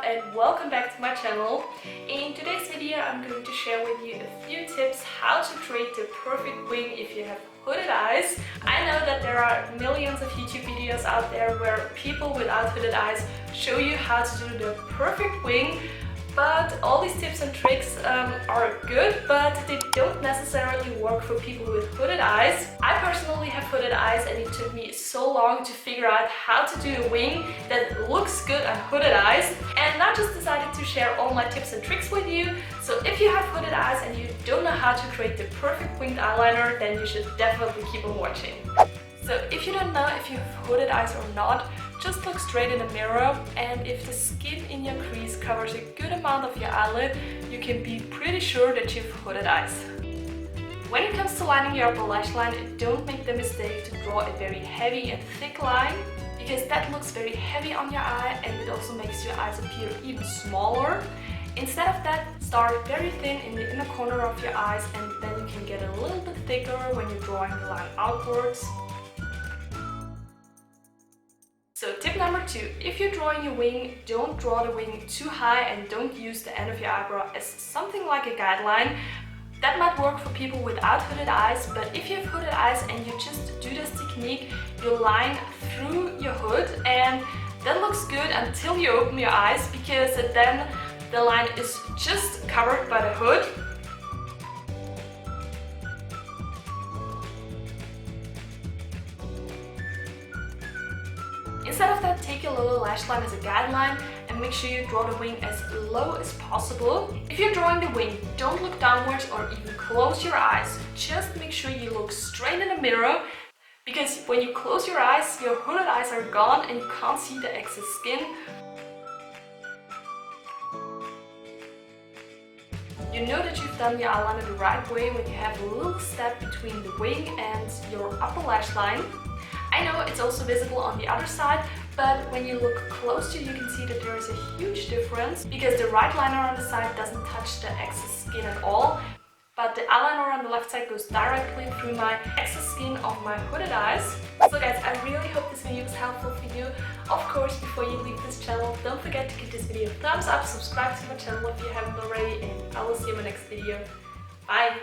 and welcome back to my channel. In today's video I'm going to share with you a few tips how to create the perfect wing if you have hooded eyes. I know that there are millions of YouTube videos out there where people without hooded eyes show you how to do the perfect wing, but all these tips and tricks are good, but they don't necessarily work for people with hooded eyes. I personally have hooded eyes and it took me so long to figure out how to do a wing that looks good on hooded eyes, and I just decided to share all my tips and tricks with you. So if you have hooded eyes and you don't know how to create the perfect winged eyeliner, then you should definitely keep on watching. So if you don't know if you have hooded eyes or not, just look straight in the mirror, and if the skin in your crease covers a good amount of your eyelid, you can be pretty sure that you've hooded eyes. When it comes to lining your upper lash line, don't make the mistake to draw a very heavy and thick line, because that looks very heavy on your eye and it also makes your eyes appear even smaller. Instead of that, start very thin in the inner corner of your eyes, and then you can get a little bit thicker when you're drawing the line outwards. So tip number 2, if you're drawing a wing, don't draw the wing too high and don't use the end of your eyebrow as something like a guideline. That might work for people without hooded eyes, but if you have hooded eyes and you just do this technique, you line through your hood, and that looks good until you open your eyes, because then the line is just covered by the hood. Instead of that, take your lower lash line as a guideline and make sure you draw the wing as low as possible. If you're drawing the wing, don't look downwards or even close your eyes. Just make sure you look straight in the mirror, because when you close your eyes, your hooded eyes are gone and you can't see the excess skin. You know that you've done your eyeliner the right way when you have a little step between the wing and your upper lash line. I know it's also visible on the other side, but when you look closer you can see that there is a huge difference, because the right liner on the side doesn't touch the excess skin at all, but the eyeliner on the left side goes directly through my excess skin of my hooded eyes. So guys, I really hope this video was helpful for you. Of course, before you leave this channel, don't forget to give this video a thumbs up, subscribe to my channel if you haven't already, and I will see you in my next video. Bye!